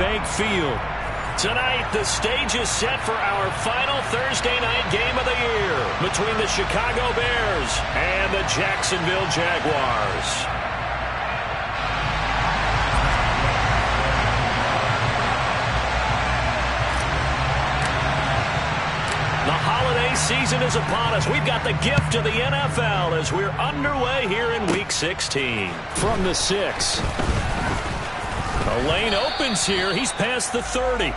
Bank Field. Tonight, the stage is set for our final Thursday night game of the year between the Chicago Bears and the Jacksonville Jaguars. The holiday season is upon us. We've got the gift of the NFL as we're underway here in Week 16. From the 6. The lane opens here. He's past the 30.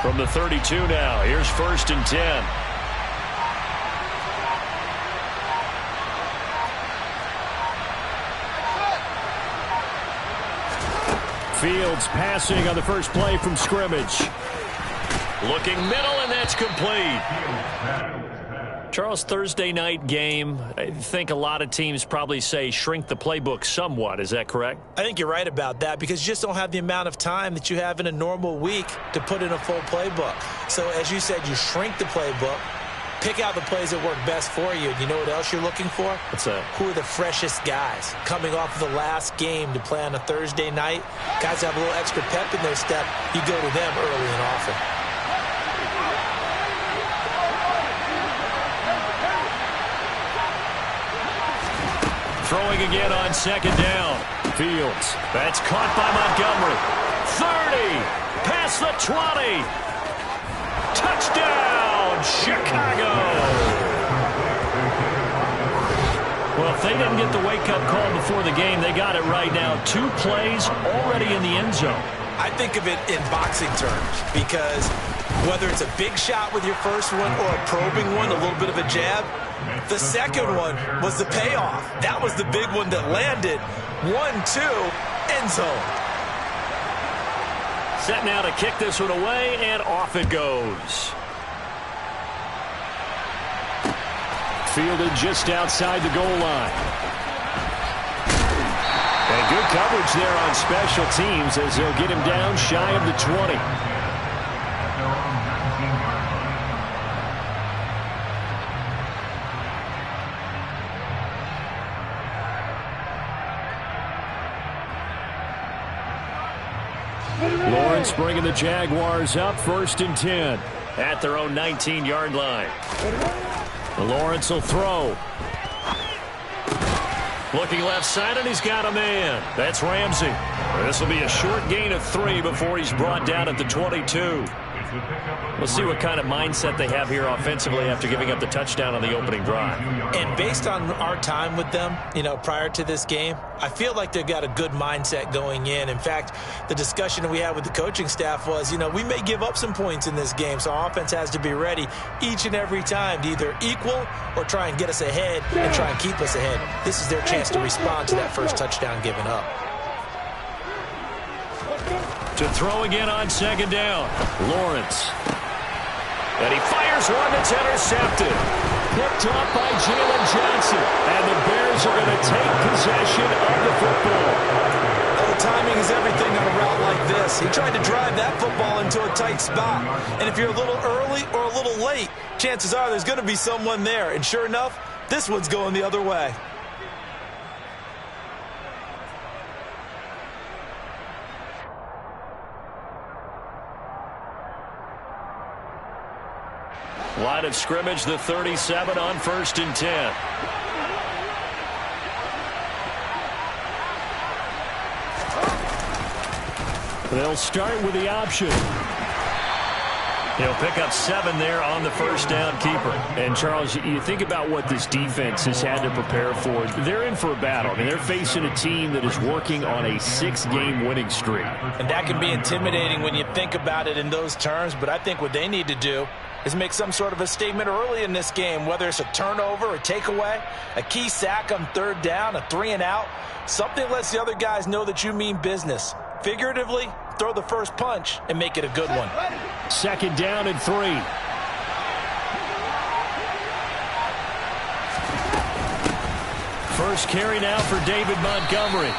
From the 32 now, here's 1st and 10. Fields passing on the first play from scrimmage. Looking middle, and that's complete. Charles, Thursday night game, I think a lot of teams probably say shrink the playbook somewhat. Is that correct? I think you're right about that because you just don't have the amount of time that you have in a normal week to put in a full playbook. So, as you said, you shrink the playbook, pick out the plays that work best for you. And you know what else you're looking for? What's that? Who are the freshest guys coming off of the last game to play on a Thursday night? Guys have a little extra pep in their step. You go to them early and often. Throwing again on 2nd down. Fields. That's caught by Montgomery. 30. Past the 20. Touchdown, Chicago. Well, if they didn't get the wake-up call before the game, they got it right now. 2 plays already in the end zone. I think of it in boxing terms because whether it's a big shot with your first one or a probing one, a little bit of a jab, the second one was the payoff. That was the big one that landed. 1-2, end zone. Set now to kick this one away, and off it goes. Fielded just outside the goal line. And good coverage there on special teams as they'll get him down shy of the 20. Lawrence bringing the Jaguars up 1st and 10. At their own 19-yard line. Lawrence will throw. Looking left side, and he's got a man. That's Ramsey. This will be a short gain of 3 before he's brought down at the 22. We'll see what kind of mindset they have here offensively after giving up the touchdown on the opening drive. And based on our time with them, prior to this game, I feel like they've got a good mindset going in. In fact, the discussion that we had with the coaching staff was, we may give up some points in this game, so our offense has to be ready each and every time to either equal or try and get us ahead and try and keep us ahead. This is their chance to respond to that first touchdown given up. To throw again on 2nd down. Lawrence. And he fires one that's intercepted. Picked up by Jalen Johnson. And the Bears are going to take possession of the football. Well, the timing is everything on a route like this. He tried to drive that football into a tight spot. And if you're a little early or a little late, chances are there's going to be someone there. And sure enough, this one's going the other way. Line of scrimmage, the 37 on 1st and 10. They'll start with the option. He'll pick up 7 there on the first down keeper. And, Charles, you think about what this defense has had to prepare for. They're in for a battle. I mean, they're facing a team that is working on a 6-game winning streak. And that can be intimidating when you think about it in those terms, but I think what they need to do is make some sort of a statement early in this game, whether it's a turnover, a takeaway, a key sack on 3rd down, a 3-and-out. Something lets the other guys know that you mean business. Figuratively, throw the first punch and make it a good one. 2nd down and 3. First carry now for David Montgomery.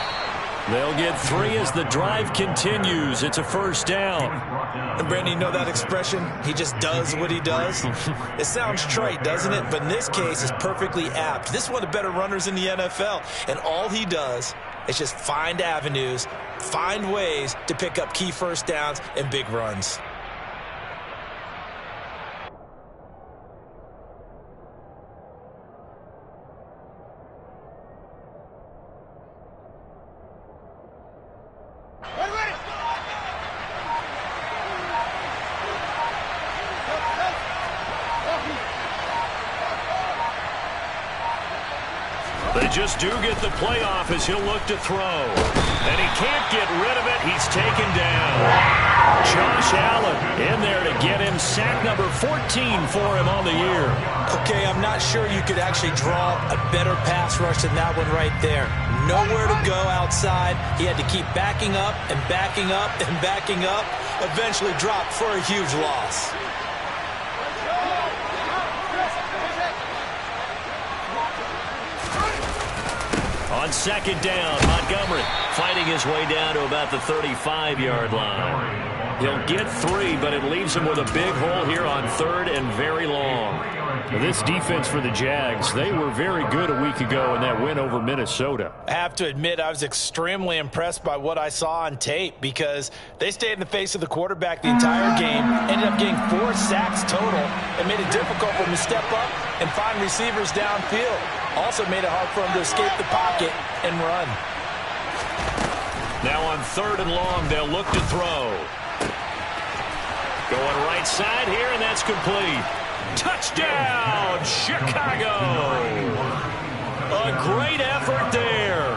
They'll get 3 as the drive continues. It's a 1st down. And Brandon, you know that expression? He just does what he does. It sounds trite, doesn't it? But in this case, it's perfectly apt. This is one of the better runners in the NFL. And all he does is just find avenues, find ways to pick up key first downs and big runs. They just do get the playoff as he'll look to throw. And he can't get rid of it. He's taken down. Josh Allen in there to get him sack number 14 for him on the year. Okay, I'm not sure you could actually draw a better pass rush than that one right there. Nowhere to go outside. He had to keep backing up and backing up and backing up. Eventually dropped for a huge loss. On 2nd down, Montgomery fighting his way down to about the 35-yard line. He'll get 3, but it leaves him with a big hole here on 3rd and very long. Now, this defense for the Jags, they were very good a week ago in that win over Minnesota. I have to admit, I was extremely impressed by what I saw on tape because they stayed in the face of the quarterback the entire game, ended up getting 4 sacks total, and made it difficult for him to step up and find receivers downfield. Also made it hard for him to escape the pocket and run. Now on 3rd and long, they'll look to throw. Going right side here, and that's complete. Touchdown, Chicago! A great effort there.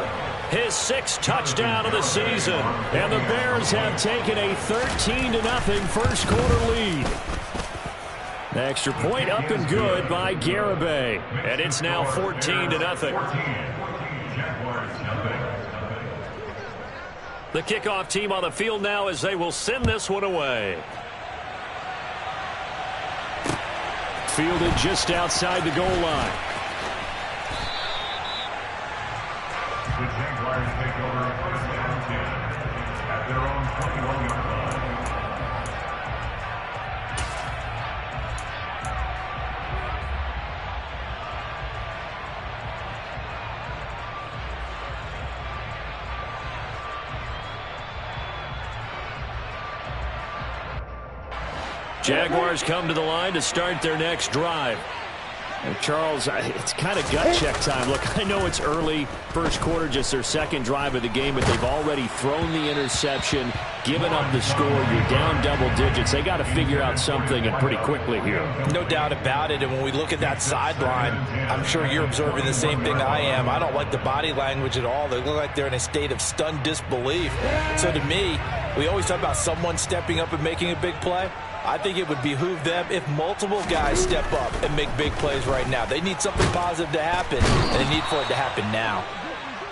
His 6th touchdown of the season. And the Bears have taken a 13-0 first quarter lead. The extra point up and good by Garibay. And it's now 14-0. The kickoff team on the field now as they will send this one away. Fielded just outside the goal line. The Jaguars take over a 1st down 10 at their own 21-yard line. Jaguars come to the line to start their next drive. Charles, it's kind of gut check time. Look, I know it's early, first quarter, just their 2nd drive of the game, but they've already thrown the interception, given up the score. You're down double digits. They got to figure out something, and pretty quickly here. No doubt about it, and when we look at that sideline, I'm sure you're observing the same thing I am. I don't like the body language at all. They look like they're in a state of stunned disbelief. So to me, we always talk about someone stepping up and making a big play. I think it would behoove them if multiple guys step up and make big plays right now. They need something positive to happen, and they need for it to happen now.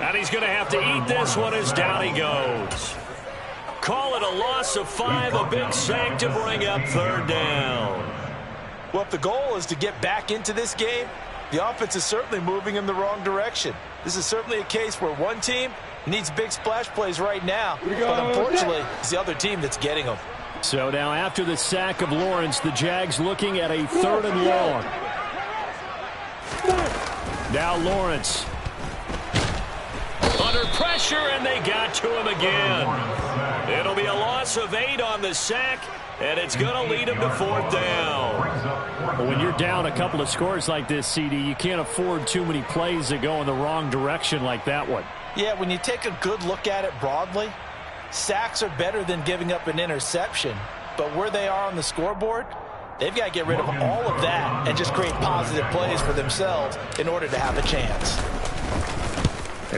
And he's going to have to eat this one as down he goes. Call it a loss of 5, a big sack to bring up 3rd down. Well, if the goal is to get back into this game, the offense is certainly moving in the wrong direction. This is certainly a case where one team needs big splash plays right now, but unfortunately, it's the other team that's getting them. So now after the sack of Lawrence, the Jags looking at a 3rd and long. Now Lawrence. Under pressure, and they got to him again. It'll be a loss of 8 on the sack, and it's going to lead him to 4th down. Well, when you're down a couple of scores like this, CD, you can't afford too many plays that go in the wrong direction like that one. Yeah, when you take a good look at it broadly, sacks are better than giving up an interception. But where they are on the scoreboard, they've got to get rid of all of that and just create positive plays for themselves in order to have a chance.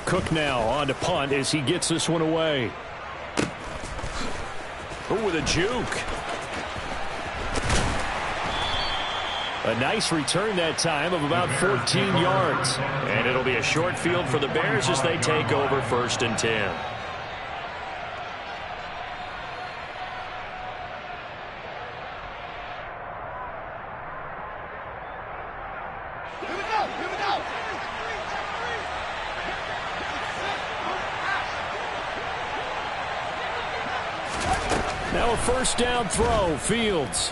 Cook now on to punt as he gets this one away. Ooh, with a juke. A nice return that time of about 14 yards. And it'll be a short field for the Bears as they take over 1st and 10. Now a first down throw, Fields.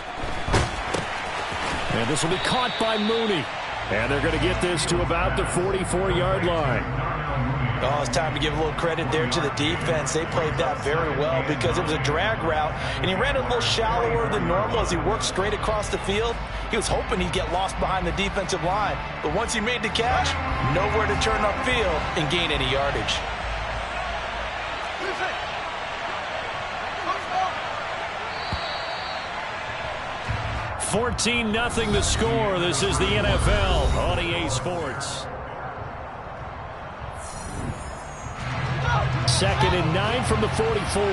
And this will be caught by Mooney. And they're going to get this to about the 44-yard line. Oh, it's time to give a little credit there to the defense. They played that very well because it was a drag route, and he ran a little shallower than normal as he worked straight across the field. He was hoping he'd get lost behind the defensive line, but once he made the catch, nowhere to turn upfield and gain any yardage. $14-0 the score. This is the NFL on EA Sports. 2nd and 9 from the 44.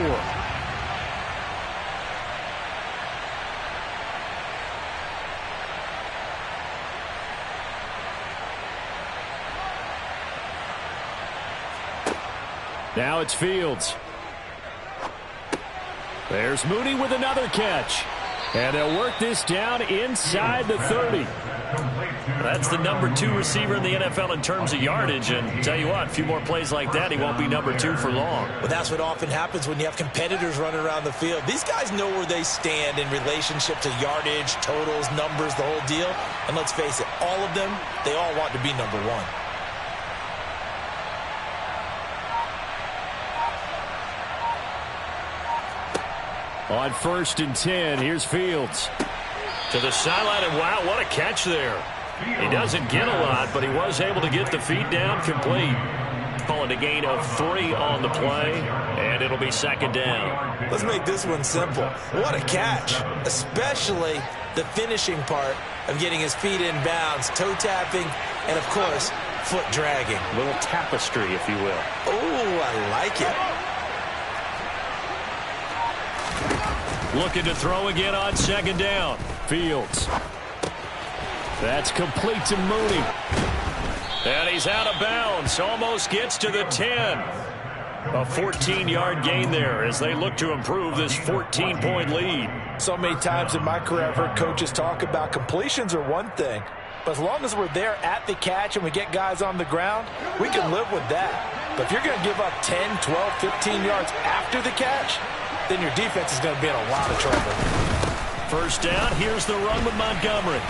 Now it's Fields. There's Mooney with another catch. And they'll work this down inside the 30. That's the number 2 receiver in the NFL in terms of yardage. And tell you what, a few more plays like that, he won't be number 2 for long. Well, that's what often happens when you have competitors running around the field. These guys know where they stand in relationship to yardage, totals, numbers, the whole deal. And let's face it, all of them, they all want to be number 1. On 1st and 10, here's Fields. To the sideline, and wow, what a catch there. He doesn't get a lot, but he was able to get the feet down complete. Calling a gain of 3 on the play, and it'll be 2nd down. Let's make this one simple. What a catch, especially the finishing part of getting his feet in bounds, toe tapping, and, of course, foot dragging. A little tapestry, if you will. Oh, I like it. Looking to throw again on 2nd down. Fields. That's complete to Mooney. And he's out of bounds. Almost gets to the 10. A 14-yard gain there as they look to improve this 14-point lead. So many times in my career I've heard coaches talk about completions are one thing, but as long as we're there at the catch and we get guys on the ground, we can live with that. But if you're going to give up 10, 12, 15 yards after the catch, then your defense is going to be in a lot of trouble. First down, here's the run with Montgomery.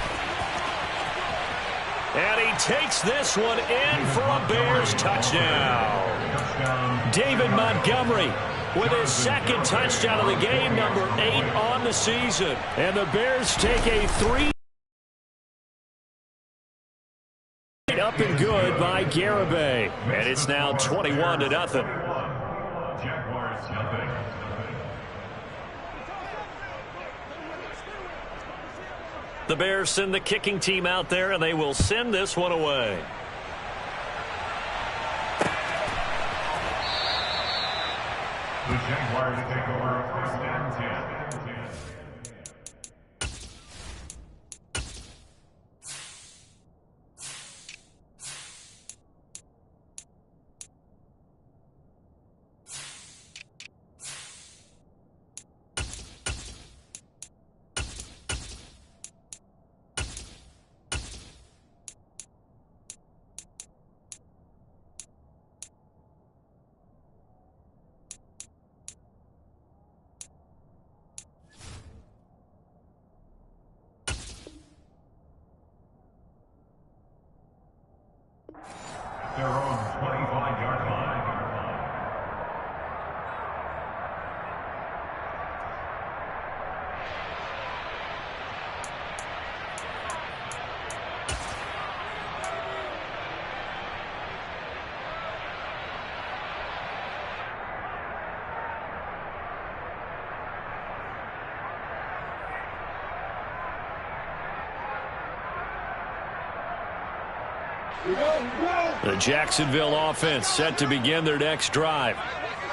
And he takes this one in for a Bears touchdown. David Montgomery with his 2nd touchdown of the game, number 8 on the season. And the Bears take a 3 up and good by Garibay. And it's now 21-0. Jaguars nothing. The Bears send the kicking team out there, and they will send this one away. The Jaguars take over 1st and 10. Their own 25-yard line. The Jacksonville offense set to begin their next drive.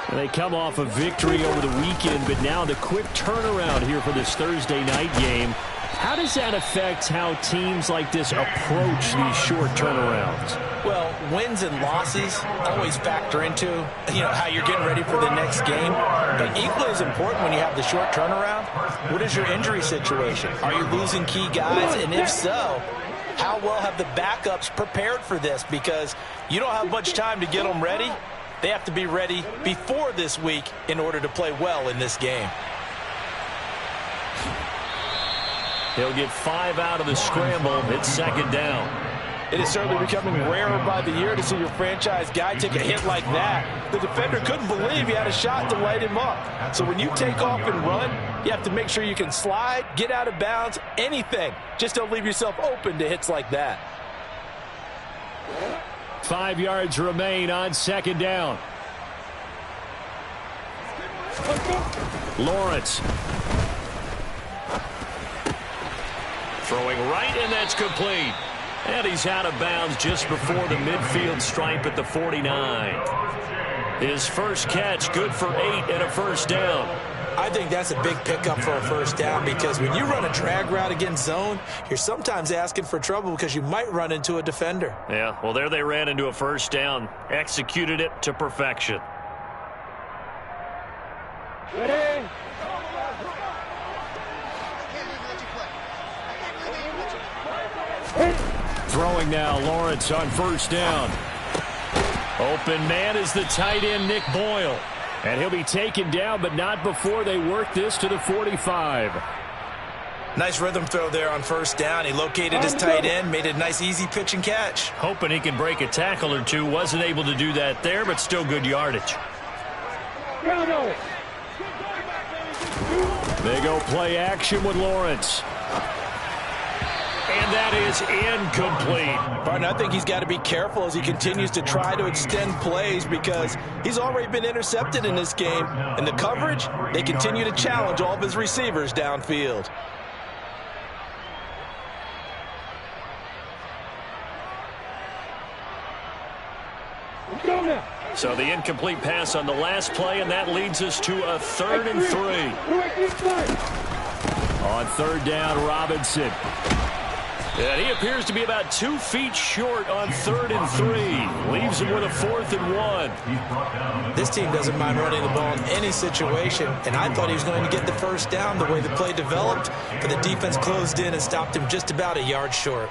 And they come off a victory over the weekend, but now the quick turnaround here for this Thursday night game. How does that affect how teams like this approach these short turnarounds? Well, wins and losses always factor into, how you're getting ready for the next game. But equally as important when you have the short turnaround, what is your injury situation? Are you losing key guys? And if so, how well have the backups prepared for this? Because you don't have much time to get them ready. They have to be ready before this week in order to play well in this game. He'll get 5 out of the scramble. It's second down. It is certainly becoming rarer by the year to see your franchise guy take a hit like that. The defender couldn't believe he had a shot to light him up. So when you take off and run, you have to make sure you can slide, get out of bounds, anything. Just don't leave yourself open to hits like that. 5 yards remain on second down. Lawrence. Throwing right, and that's complete. And he's out of bounds just before the midfield stripe at the 49. His first catch, good for 8 and a first down. I think that's a big pickup for a first down because when you run a drag route against zone, you're sometimes asking for trouble because you might run into a defender. Yeah, well, there they ran into a first down. Executed it to perfection. Ready? Throwing now, Lawrence on first down. Open man is the tight end, Nick Boyle. And he'll be taken down, but not before they work this to the 45. Nice rhythm throw there on first down. He located his tight end, made a nice easy pitch and catch. Hoping he can break a tackle or two. Wasn't able to do that there, but still good yardage. They go play action with Lawrence. And that is incomplete. Barton, I think he's got to be careful as he continues to try to extend plays because he's already been intercepted in this game. And the coverage, they continue to challenge all of his receivers downfield. So the incomplete pass on the last play, and that leads us to a 3rd and 3. On third down, Robinson. And he appears to be about 2 feet short on 3rd and 3. Leaves him with a 4th and 1. This team doesn't mind running the ball in any situation, and I thought he was going to get the first down the way the play developed, but the defense closed in and stopped him just about a yard short.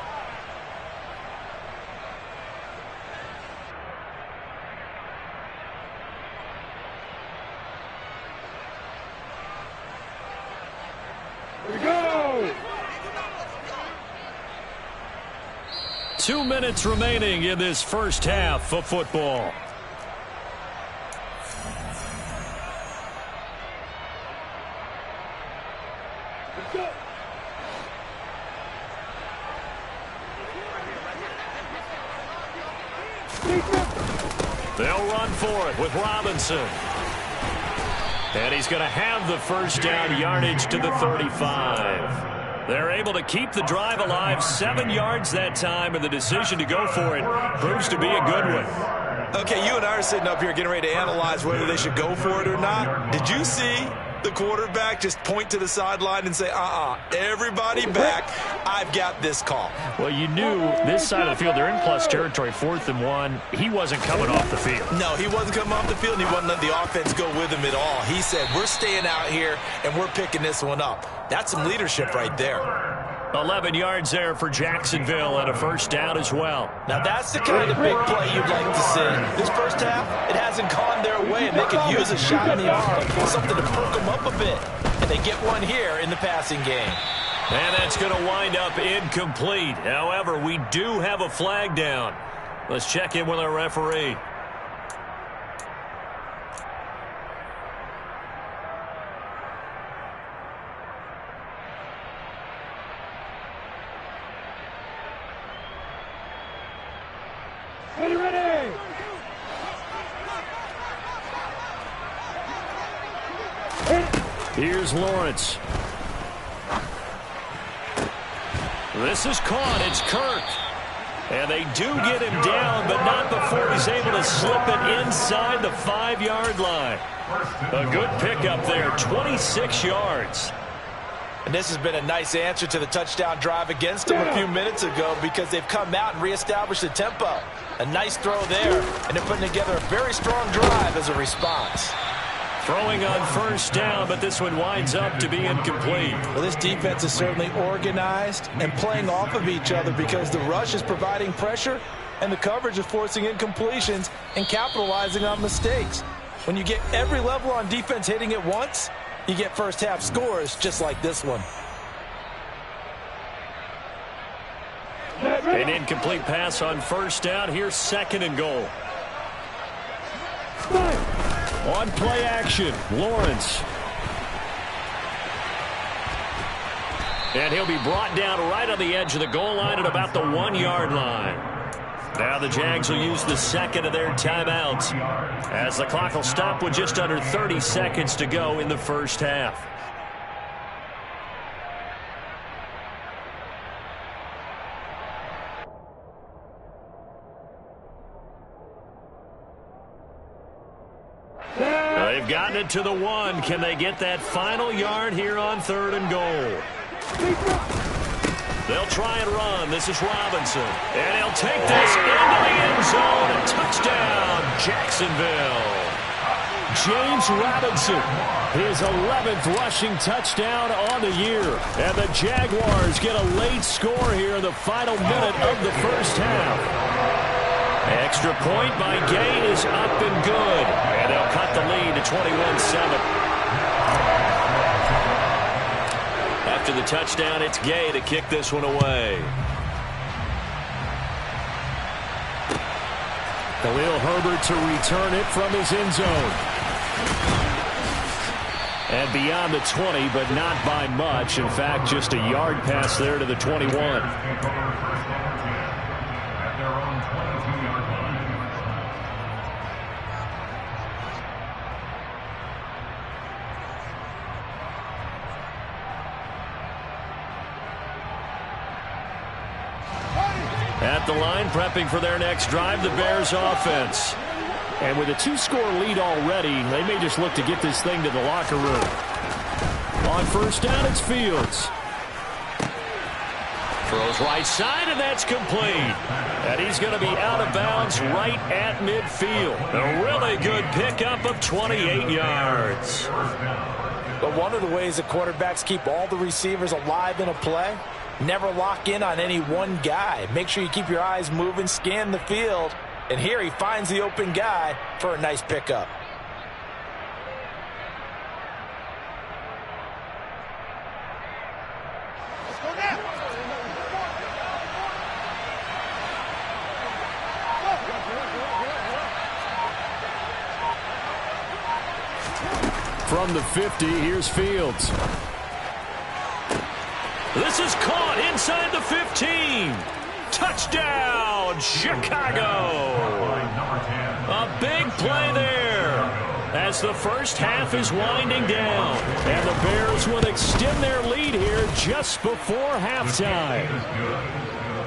Here we go! 2 minutes remaining in this first half of football. They'll run for it with Robinson. And he's going to have the first down, yardage to the 35. They're able to keep the drive alive, 7 yards that time, and the decision to go for it proves to be a good one. Okay, you and I are sitting up here getting ready to analyze whether they should go for it or not. Did you see the quarterback just point to the sideline and say, everybody back, I've got this call? Well, you knew this side of the field, they're in plus territory, 4th and 1. He wasn't coming off the field. No, he wasn't coming off the field, and he wasn't letting the offense go with him at all. He said, we're staying out here, and we're picking this one up. That's some leadership right there. 11 yards there for Jacksonville and a first down as well. Now, that's the kind of big play you'd like to see. This first half, it hasn't gone their way, and they could use a shot in the arm, something to perk them up a bit. And they get one here in the passing game. And that's going to wind up incomplete. However, we do have a flag down. Let's check in with our referee. Ready! Here's Lawrence. This is caught. It's Kirk. And they do get him down, but not before he's able to slip it inside the 5-yard line. A good pickup there, 26 yards. And this has been a nice answer to the touchdown drive against them a few minutes ago because they've come out and reestablished the tempo. A nice throw there, and they're putting together a very strong drive as a response. Throwing on first down, but this one winds up to be incomplete. Well, this defense is certainly organized and playing off of each other because the rush is providing pressure and the coverage is forcing incompletions and capitalizing on mistakes. When you get every level on defense hitting at once, you get first half scores just like this one. An incomplete pass on first down. Here's 2nd and goal. On play action, Lawrence. And he'll be brought down right on the edge of the goal line at about the 1-yard line. Now the Jags will use the second of their timeouts as the clock will stop with just under 30 seconds to go in the first half. They've gotten it to the 1. Can they get that final yard here on 3rd and goal? They'll try and run. This is Robinson. And he'll take this into the end zone. And touchdown, Jacksonville. James Robinson, his 11th rushing touchdown on the year. And the Jaguars get a late score here in the final minute of the first half. Extra point by Gay is up and good. And they'll cut the lead to 21-7. After the touchdown, it's Gay to kick this one away. Khalil Herbert to return it from his end zone. And beyond the 20, but not by much. In fact, just a yard pass there to the 21. At the line, prepping for their next drive, the Bears offense. And with a 2-score lead already, they may just look to get this thing to the locker room. On first down, it's Fields. Throws right side, and that's complete. And he's going to be out of bounds right at midfield. A really good pickup of 28 yards. But one of the ways the quarterbacks keep all the receivers alive in a play, never lock in on any one guy. Make sure you keep your eyes moving, scan the field. And here he finds the open guy for a nice pickup. From the 50, here's Fields. This is caught inside the 15. Touchdown, Chicago. A big play there as the first half is winding down. And the Bears will extend their lead here just before halftime.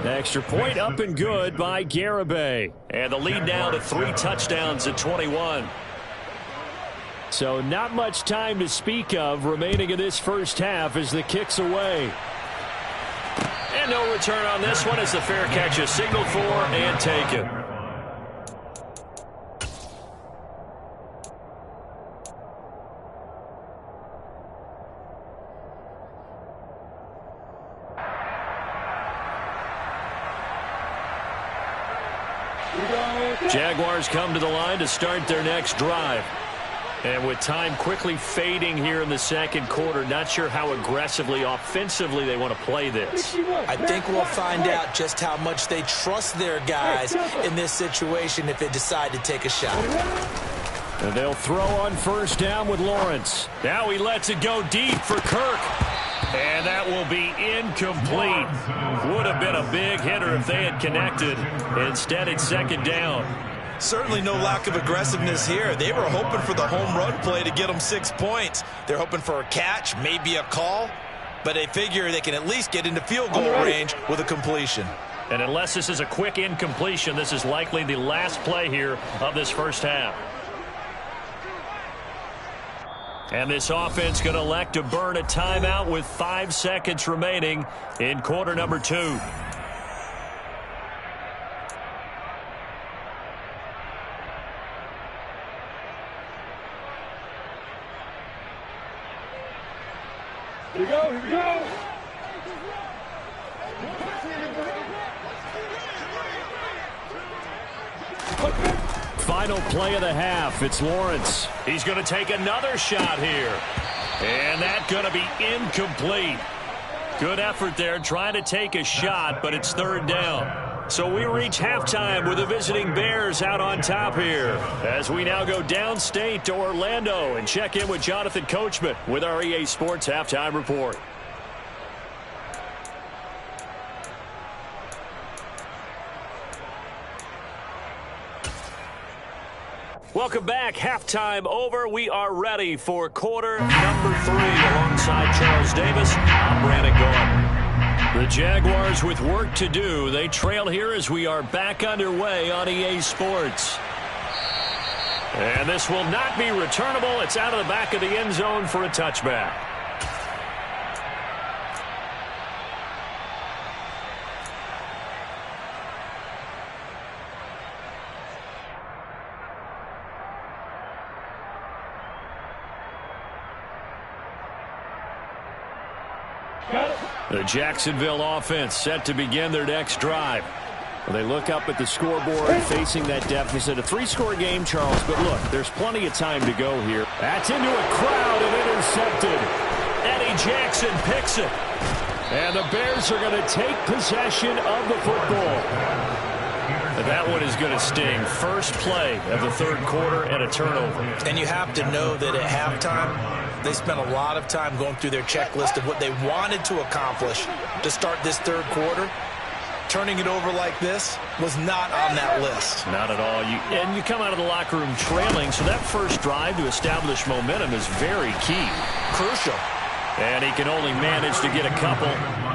The extra point up and good by Garibay. And the lead now to 3 touchdowns at 21. So not much time to speak of remaining in this first half as the kick's away. And no return on this one as the fair catch is signaled for and taken. Jaguars come to the line to start their next drive. And with time quickly fading here in the second quarter, not sure how aggressively, offensively they want to play this. I think we'll find out just how much they trust their guys in this situation if they decide to take a shot. And they'll throw on first down with Lawrence. Now he lets it go deep for Kirk. And that will be incomplete. Would have been a big hitter if they had connected. Instead, it's second down. Certainly no lack of aggressiveness here. They were hoping for the home run play to get them 6 points. They're hoping for a catch, maybe a call, but they figure they can at least get into field goal range with a completion. And unless this is a quick incompletion, this is likely the last play here of this first half. And this offense going to elect to burn a timeout with 5 seconds remaining in quarter number 2. Here we go, here we go. Final play of the half. It's Lawrence. He's going to take another shot here. And that's going to be incomplete. Good effort there, trying to take a shot, but it's third down. So we reach halftime with the visiting Bears out on top here, as we now go downstate to Orlando and check in with Jonathan Coachman with our EA Sports Halftime Report. Welcome back. Halftime over. We are ready for quarter number 3 alongside Charles Davis. I'm Brandon Gaudin. The Jaguars with work to do. They trail here as we are back underway on EA Sports. And this will not be returnable. It's out of the back of the end zone for a touchback. The Jacksonville offense set to begin their next drive. Well, they look up at the scoreboard facing that deficit. A 3-score game, Charles, but look, there's plenty of time to go here. That's into a crowd and intercepted. Eddie Jackson picks it. And the Bears are going to take possession of the football. That one is going to sting. First play of the third quarter and a turnover. And you have to know that at halftime, they spent a lot of time going through their checklist of what they wanted to accomplish to start this third quarter. Turning it over like this was not on that list. Not at all. And you come out of the locker room trailing, so that first drive to establish momentum is very key. Crucial. And he can only manage to get a couple.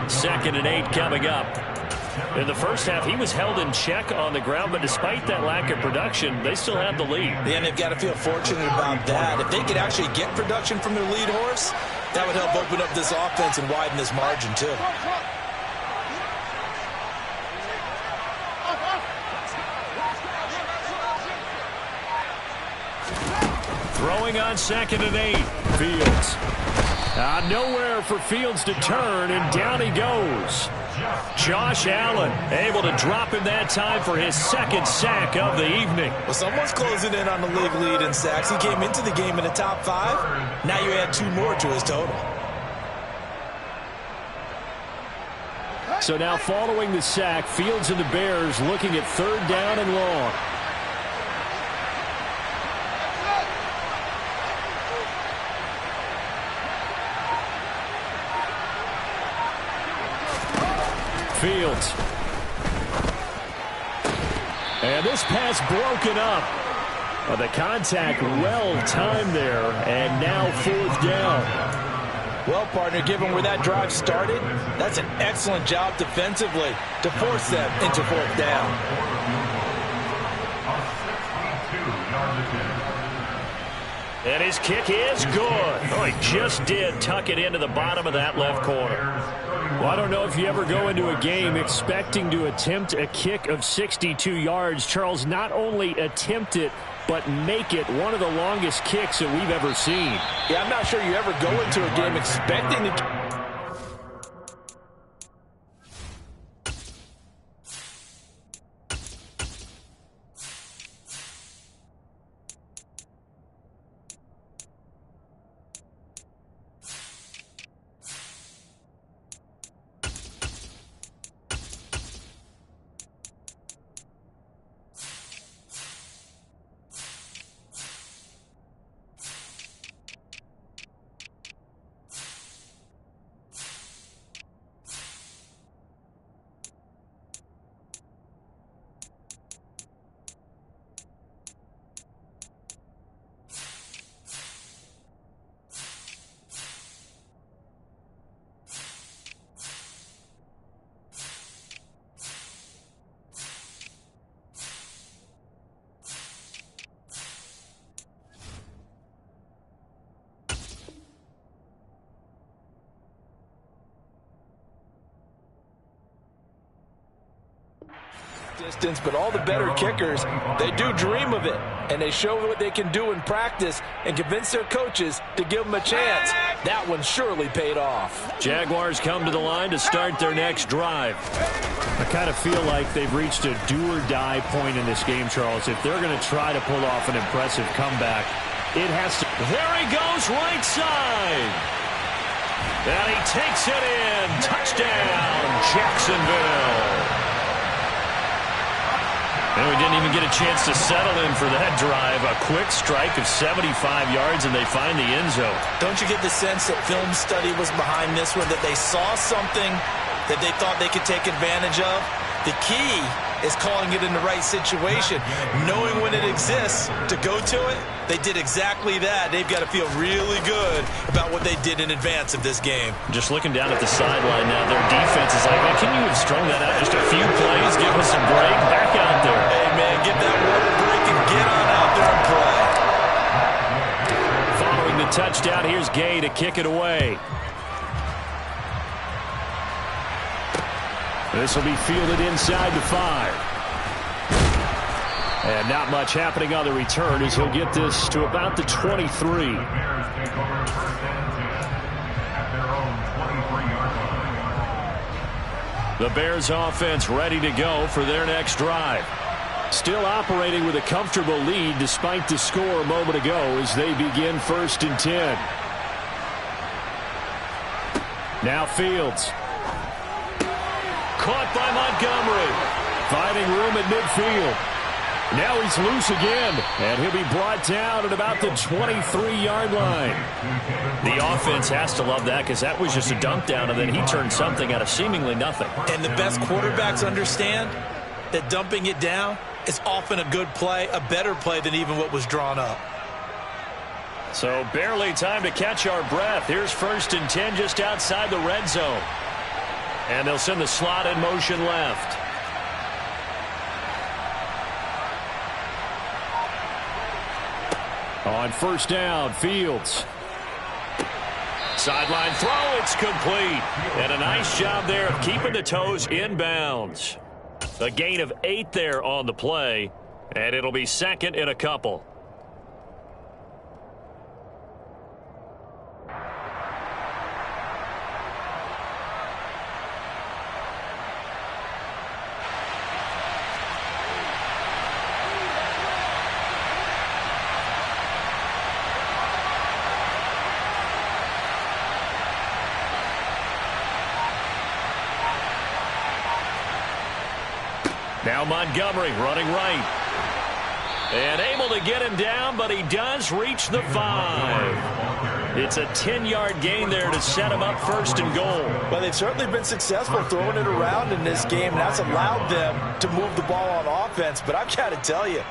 2nd and 8 coming up. In the first half, he was held in check on the ground, but despite that lack of production, they still have the lead. And they've got to feel fortunate about that. If they could actually get production from their lead horse, that would help open up this offense and widen this margin too. Throwing on 2nd and 8. Fields. Nowhere for Fields to turn, and down he goes. Josh Allen able to drop him that time for his 2nd sack of the evening. Well, someone's closing in on the league lead in sacks. He came into the game in the top 5. Now you add 2 more to his total. So now following the sack, Fields and the Bears looking at 3rd down and long. Fields. And this pass broken up. The contact well timed there, and now 4th down. Well, partner, given where that drive started, that's an excellent job defensively to force them into 4th down. And his kick is good. Oh, he just did tuck it into the bottom of that left corner. Well, I don't know if you ever go into a game expecting to attempt a kick of 62 yards. Charles, not only attempt it, but make it one of the longest kicks that we've ever seen. Yeah, I'm not sure you ever go into a game expecting to... distance, but all the better kickers, they do dream of it, and they show what they can do in practice and convince their coaches to give them a chance. That one surely paid off. Jaguars come to the line to start their next drive. I kind of feel like they've reached a do-or-die point in this game, Charles. If they're going to try to pull off an impressive comeback, it has to... There he goes, right side. And he takes it in. Touchdown, Jacksonville. And we didn't even get a chance to settle in for that drive. A quick strike of 75 yards, and they find the end zone. Don't you get the sense that film study was behind this one, that they saw something that they thought they could take advantage of? The key is calling it in the right situation, knowing when it exists to go to it. They did exactly that. They've got to feel really good about what they did in advance of this game. Just looking down at the sideline now, their defense is like, man, can you have strung that out just a few plays? Give us a break. Back out there. Hey, man, get that water break and get on out there and play. Following the touchdown, here's Gay to kick it away. This will be fielded inside the 5. And not much happening on the return as he'll get this to about the 23. The Bears take over first and 10 at their own 23-yard line. The Bears offense ready to go for their next drive. Still operating with a comfortable lead despite the score a moment ago as they begin 1st and 10. Now Fields. Caught by Montgomery. Finding room at midfield. Now he's loose again, and he'll be brought down at about the 23-yard line. The offense has to love that because that was just a dump down, and then he turned something out of seemingly nothing. And the best quarterbacks understand that dumping it down is often a good play, a better play than even what was drawn up. So barely time to catch our breath. Here's 1st and 10 just outside the red zone. And they'll send the slot in motion left. On 1st down, Fields. Sideline throw, it's complete. And a nice job there of keeping the toes inbounds. A gain of 8 there on the play, and it'll be 2nd and a couple. Now Montgomery running right. And able to get him down, but he does reach the 5. It's a 10-yard gain there to set him up 1st and goal. Well, they've certainly been successful throwing it around in this game, and that's allowed them to move the ball on offense. But I've got to tell you,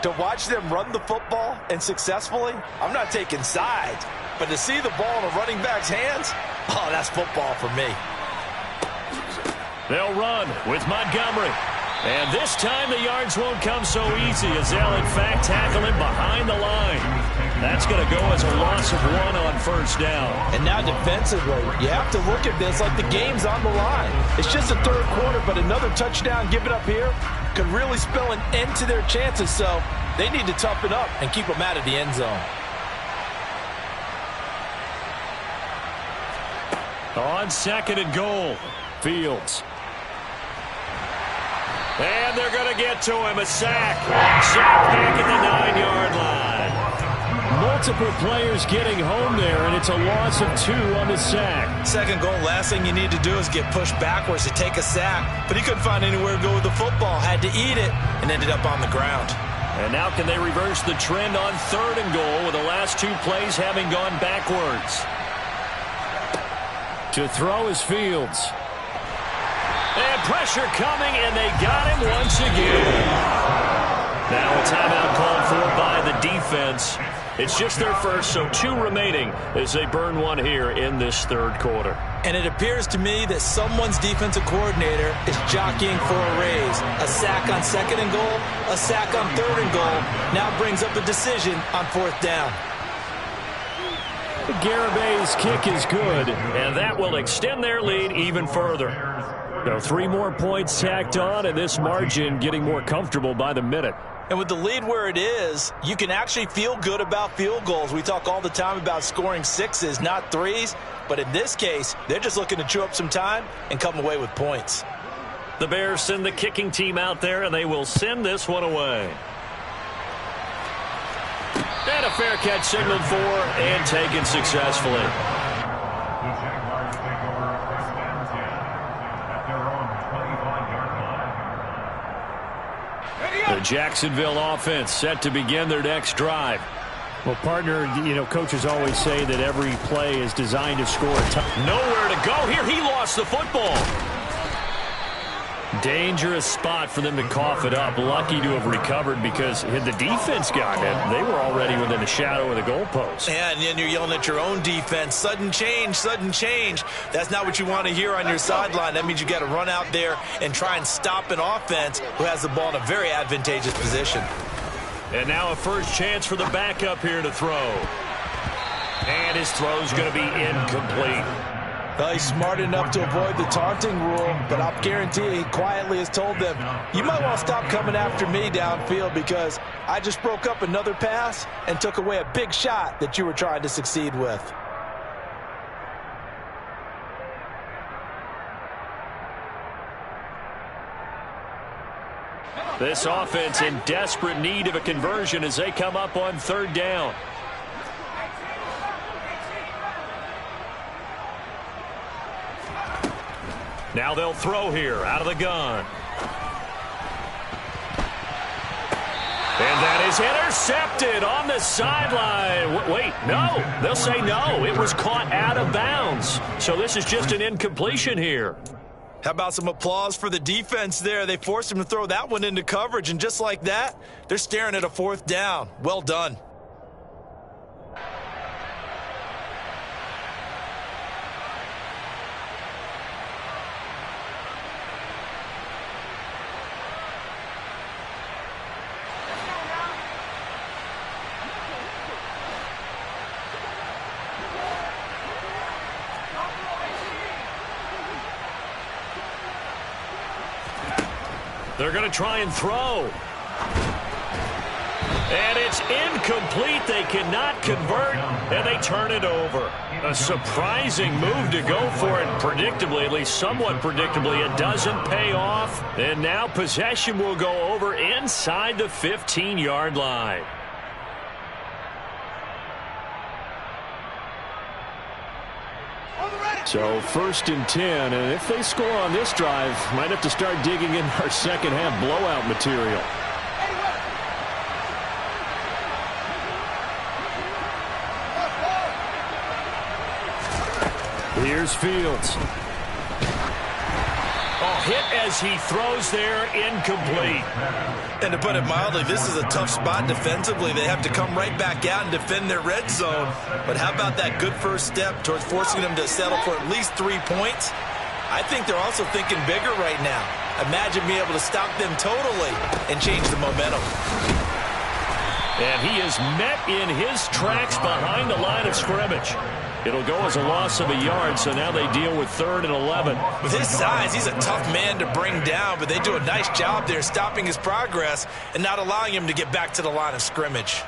to watch them run the football and successfully, I'm not taking sides. But to see the ball in a running back's hands, oh, that's football for me. They'll run with Montgomery. And this time the yards won't come so easy as they'll, in fact, tackle him behind the line. That's going to go as a loss of 1 on 1st down. And now defensively, you have to look at this like the game's on the line. It's just the 3rd quarter, but another touchdown given up here could really spell an end to their chances. So they need to toughen up and keep them out of the end zone. On 2nd and goal, Fields. And they're going to get to him. A sack. Sack back at the 9-yard line. Multiple players getting home there, and it's a loss of 2 on the sack. 2nd goal, last thing you need to do is get pushed backwards to take a sack. But he couldn't find anywhere to go with the football. Had to eat it and ended up on the ground. And now can they reverse the trend on 3rd and goal with the last 2 plays having gone backwards? To throw is Fields. And pressure coming, and they got him once again. Now a timeout called for by the defense. It's just their first, so 2 remaining as they burn 1 here in this 3rd quarter. And it appears to me that someone's defensive coordinator is jockeying for a raise. A sack on 2nd and goal, a sack on 3rd and goal, now brings up a decision on 4th down. Garabay's kick is good, and that will extend their lead even further. So 3 more points tacked on, and this margin getting more comfortable by the minute. And with the lead where it is, you can actually feel good about field goals. We talk all the time about scoring 6s, not 3s. But in this case, they're just looking to chew up some time and come away with points. The Bears send the kicking team out there, and they will send this one away. And a fair catch signaled for and taken successfully. The Jaguars Jacksonville offense set to begin their next drive. Well, partner, coaches always say that every play is designed to score a touchdown. Nowhere to go here. He lost the football. Dangerous spot for them to cough it up. Lucky to have recovered because had the defense gotten it, they were already within the shadow of the goalpost. Yeah, and then you're yelling at your own defense. Sudden change, sudden change. That's not what you want to hear on your sideline. That means you got to run out there and try and stop an offense who has the ball in a very advantageous position. And now a first chance for the backup here to throw. And his throw's going to be incomplete. Well, he's smart enough to avoid the taunting rule, but I'll guarantee you he quietly has told them, you might want to stop coming after me downfield because I just broke up another pass and took away a big shot that you were trying to succeed with. This offense in desperate need of a conversion as they come up on third down. Now they'll throw here out of the gun. And that is intercepted on the sideline. Wait, no. They'll say no. It was caught out of bounds. So this is just an incompletion here. How about some applause for the defense there? They forced him to throw that one into coverage, and just like that, they're staring at a fourth down. Well done. They're going to try and throw. And it's incomplete. They cannot convert, and they turn it over. A surprising move to go for it. Predictably, at least somewhat predictably, it doesn't pay off. And now possession will go over inside the 15-yard line. So 1st and 10, and if they score on this drive, might have to start digging in our second half blowout material. Here's Fields. Oh, hit as he throws there, incomplete. And to put it mildly, this is a tough spot defensively. They have to come right back out and defend their red zone. But how about that good first step towards forcing them to settle for at least 3 points? I think they're also thinking bigger right now. Imagine being able to stop them totally and change the momentum. And he is met in his tracks behind the line of scrimmage. It'll go as a loss of a yard, so now they deal with 3rd and 11. With his size, he's a tough man to bring down, but they do a nice job there stopping his progress and not allowing him to get back to the line of scrimmage.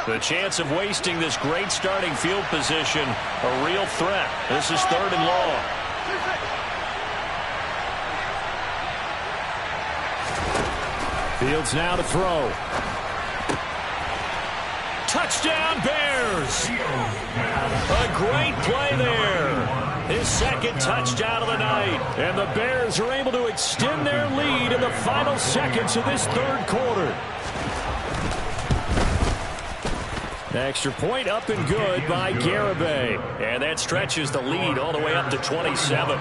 The chance of wasting this great starting field position, a real threat. This is 3rd and long. Fields now to throw. Touchdown, Bears! A great play there. His second touchdown of the night. And the Bears are able to extend their lead in the final seconds of this 3rd quarter. Extra point up and good by Garibay. And that stretches the lead all the way up to 27.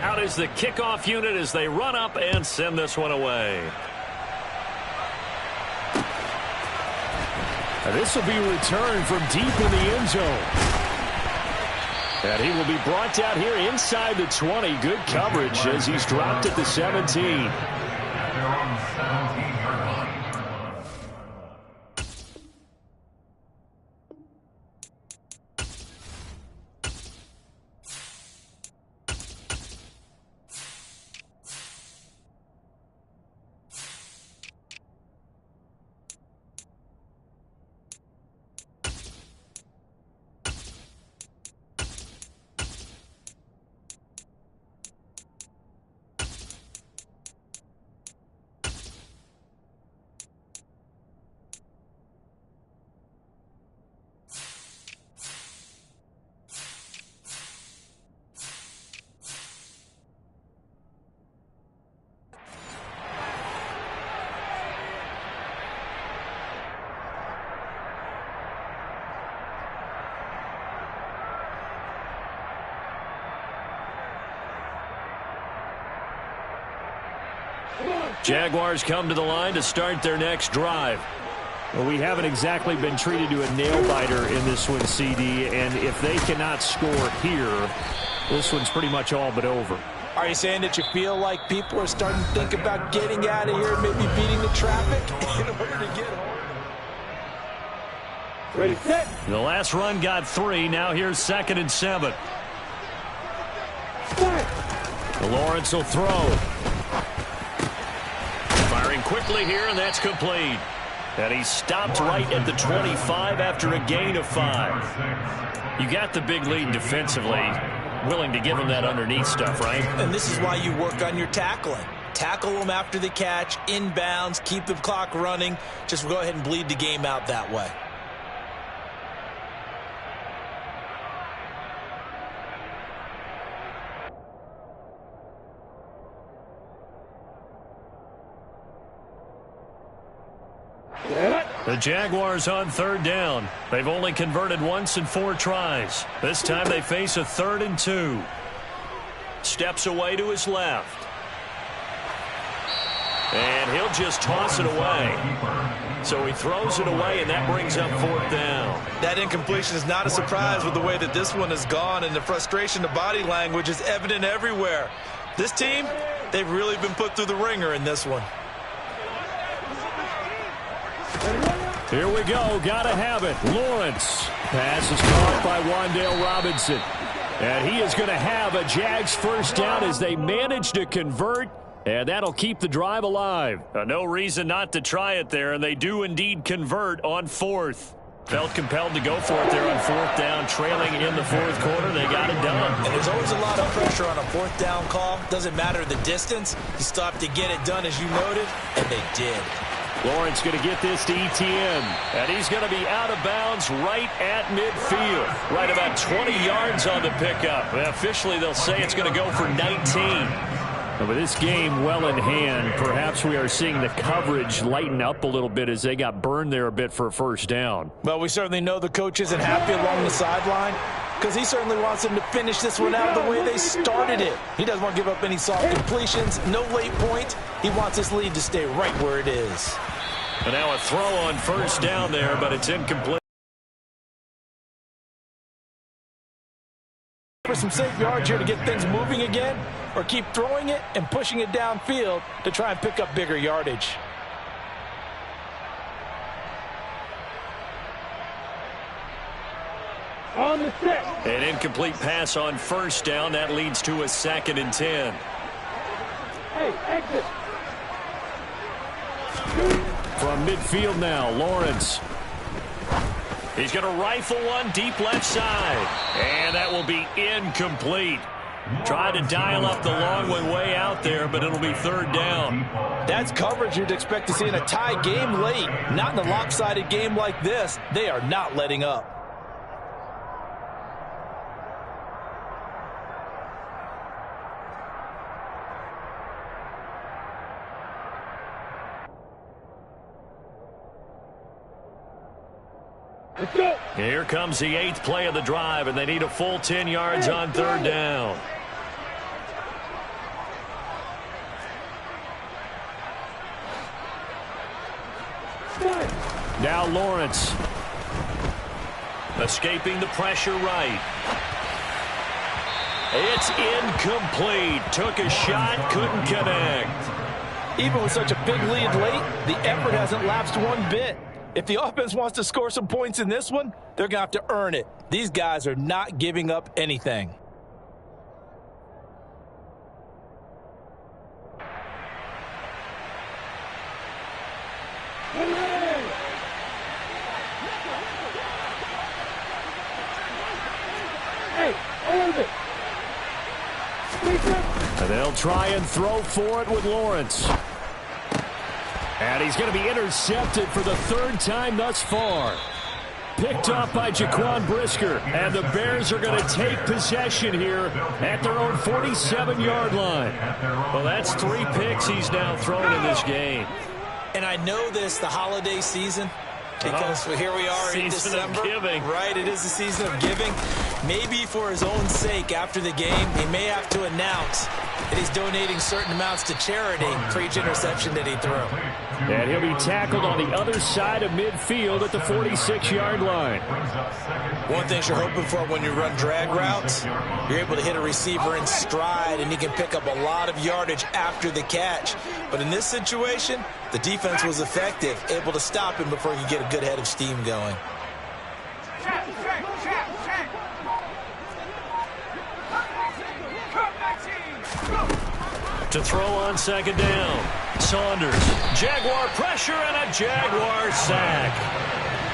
Out is the kickoff unit as they run up and send this one away. This will be returned from deep in the end zone. And he will be brought down here inside the 20. Good coverage as he's dropped at the 17. Jaguars come to the line to start their next drive. Well, we haven't exactly been treated to a nail-biter in this one, CD, and if they cannot score here, this one's pretty much all but over. Are you saying that you feel like people are starting to think about getting out of here, maybe beating the traffic in order to get home? Ready, set. The last run got 3. Now here's 2nd and 7. Lawrence will throw. Firing quickly here, and that's complete. And he stopped right at the 25 after a gain of 5. You got the big lead defensively. Willing to give him that underneath stuff, right? And this is why you work on your tackling. Tackle them after the catch, inbounds, keep the clock running. Just go ahead and bleed the game out that way. The Jaguars on 3rd down. They've only converted once in 4 tries. This time they face a 3rd and 2. Steps away to his left. And he'll just toss it away. So he throws it away, and that brings up 4th down. That incompletion is not a surprise with the way that this one has gone, and the frustration, the body language is evident everywhere. This team, they've really been put through the ringer in this one. Here we go. Got to have it. Lawrence. Pass is caught by Wan'Dale Robinson. And he is going to have a Jags first down as they manage to convert. And that'll keep the drive alive. No reason not to try it there, and they do indeed convert on 4th. Felt compelled to go for it there on 4th down, trailing in the 4th quarter. They got it done. And there's always a lot of pressure on a 4th down call. Doesn't matter the distance. You still have to get it done, as you noted, and they did. Lawrence going to get this to Etienne. And he's going to be out of bounds right at midfield. Right about 20 yards on the pickup. Officially, they'll say it's going to go for 19. And with this game well in hand, perhaps we are seeing the coverage lighten up a little bit as they got burned there a bit for a first down. Well, we certainly know the coach isn't happy along the sideline because he certainly wants them to finish this one out the way they started it. He doesn't want to give up any soft completions, no late point. He wants his lead to stay right where it is. And now a throw on 1st down there, but it's incomplete. For some safe yards here to get things moving again, or keep throwing it and pushing it downfield to try and pick up bigger yardage. On the set. An incomplete pass on 1st down. That leads to a 2nd and 10. Hey, exit. From midfield now, Lawrence. He's going to rifle one deep left side. And that will be incomplete. Tried to dial up the long one way out there, but it'll be 3rd down. That's coverage you'd expect to see in a tie game late. Not in a lopsided game like this. They are not letting up. Let's go. Here comes the 8th play of the drive, and they need a full 10 yards on 3rd down. Now Lawrence. Escaping the pressure right. It's incomplete. Took a shot, couldn't connect. Even with such a big lead late, the effort hasn't lapsed one bit. If the offense wants to score some points in this one, they're going to have to earn it. These guys are not giving up anything. Hey, hold it. And they'll try and throw for it with Lawrence. And he's going to be intercepted for the 3rd time thus far. Picked off by Jaquan Brisker. And the Bears are going to take possession here at their own 47-yard line. Well, that's 3 picks he's now thrown in this game. And I know this, the holiday season, because here we are in Season of December. giving. Right, it is the season of giving. Maybe for his own sake after the game, he may have to announce that he's donating certain amounts to charity for each interception that he threw. And he'll be tackled on the other side of midfield at the 46-yard line. One thing you're hoping for when you run drag routes, you're able to hit a receiver in stride, and he can pick up a lot of yardage after the catch. But in this situation, the defense was effective, able to stop him before he could get a good head of steam going. To throw on second down. Saunders. Jaguar pressure and a Jaguar sack.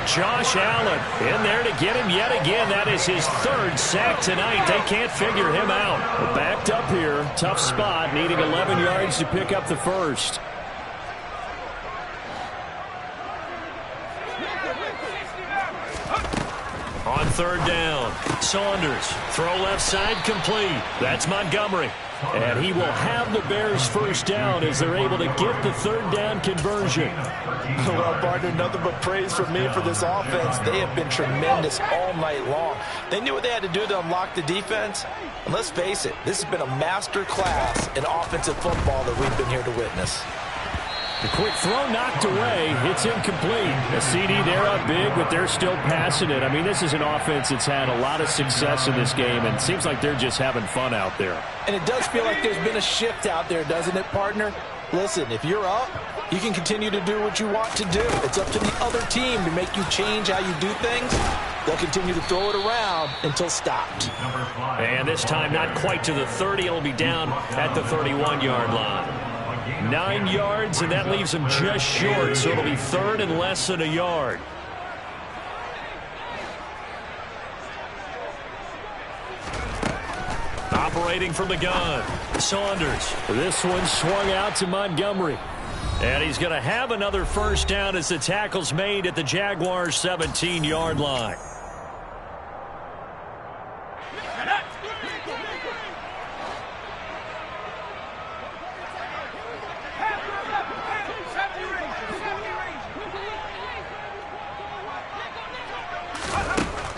Josh Allen in there to get him yet again. That is his third sack tonight. They can't figure him out. We're backed up here. Tough spot, needing 11 yards to pick up the first. On third down, Saunders. Throw left side complete. That's Montgomery. And he will have the Bears first down as they're able to get the third down conversion. Well, partner, nothing but praise from me for this offense. They have been tremendous all night long. They knew what they had to do to unlock the defense. And let's face it, this has been a master class in offensive football that we've been here to witness. The quick throw knocked away. It's incomplete. A CD, they're up big, but they're still passing it. I mean, this is an offense that's had a lot of success in this game, and it seems like they're just having fun out there. And it does feel like there's been a shift out there, doesn't it, partner? Listen, if you're up, you can continue to do what you want to do. It's up to the other team to make you change how you do things. They'll continue to throw it around until stopped. And this time not quite to the 30. It'll be down at the 31-yard line. 9 yards, and that leaves him just short, so it'll be third and less than a yard. Operating from the gun, Saunders. This one swung out to Montgomery. And he's going to have another first down as the tackle's made at the Jaguars' 17-yard line.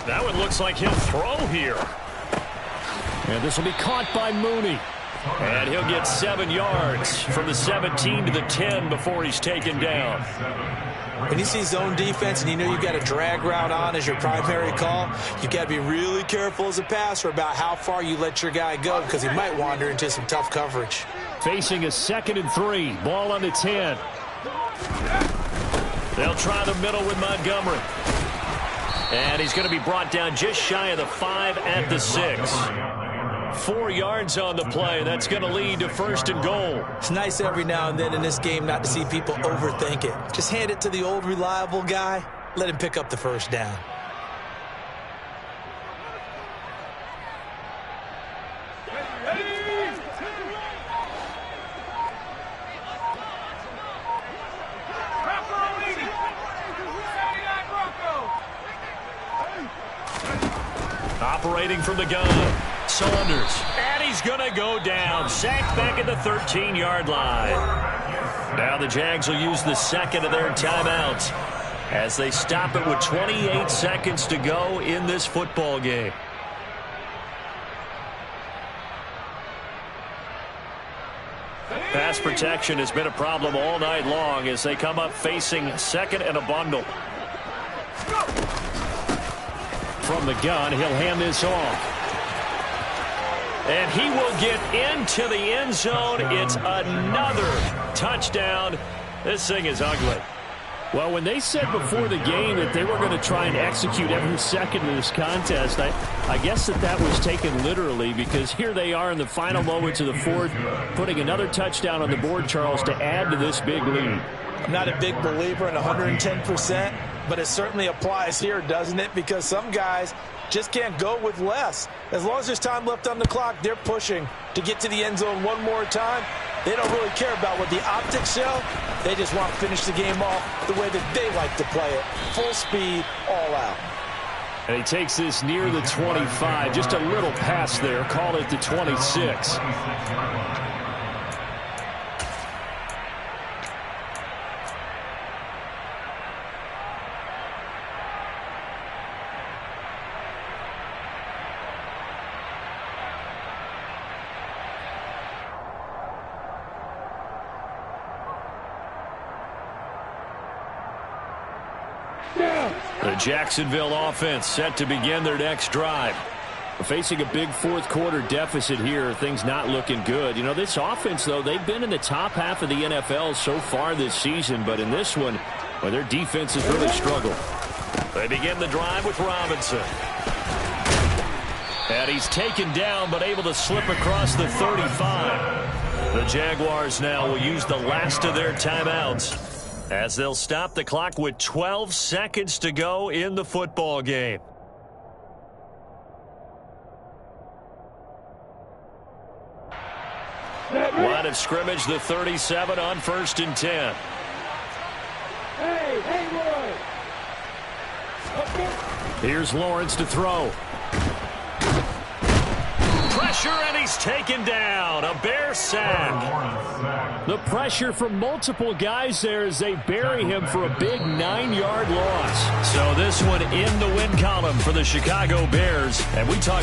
That one looks like he'll throw here. And this will be caught by Mooney. And he'll get 7 yards from the 17 to the 10 before he's taken down. When you see zone defense and you know you've got a drag route on as your primary call, you've got to be really careful as a passer about how far you let your guy go because he might wander into some tough coverage. Facing a 2nd and 3. Ball on the 10. They'll try the middle with Montgomery. And he's going to be brought down just shy of the 5 at the 6. 4 yards on the play. That's going to lead to 1st and goal. It's nice every now and then in this game not to see people overthink it. Just hand it to the old reliable guy. Let him pick up the first down. Operating from the gun, Saunders. And he's going to go down. Sacked back at the 13-yard line. Now the Jags will use the second of their timeouts as they stop it with 28 seconds to go in this football game. Pass protection has been a problem all night long as they come up facing 2nd and a bundle. From the gun, he'll hand this off. And he will get into the end zone. It's another touchdown. This thing is ugly. Well, when they said before the game that they were going to try and execute every second of this contest, I guess that was taken literally because here they are in the final moments of the 4th, putting another touchdown on the board, Charles, to add to this big lead. I'm not a big believer in 110%, but it certainly applies here, doesn't it? Because some guys just can't go with less. As long as there's time left on the clock, they're pushing to get to the end zone one more time. They don't really care about what the optics show. They just want to finish the game off the way that they like to play it. Full speed, all out. And he takes this near the 25. Just a little pass there. Call it the 26. The Jacksonville offense set to begin their next drive. We're facing a big fourth quarter deficit here. Things not looking good. You know, this offense, though, they've been in the top half of the NFL so far this season. But in this one, well, their defense has really struggled. They begin the drive with Robinson. And he's taken down but able to slip across the 35. The Jaguars now will use the last of their timeouts as they'll stop the clock with 12 seconds to go in the football game. Line of scrimmage, the 37 on 1st and 10. Hey, Roy. Here's Lawrence to throw. Pressure, and he's taken down. A Bear sack. The pressure from multiple guys there as they bury him for a big 9-yard loss. So this one in the win column for the Chicago Bears. And we talked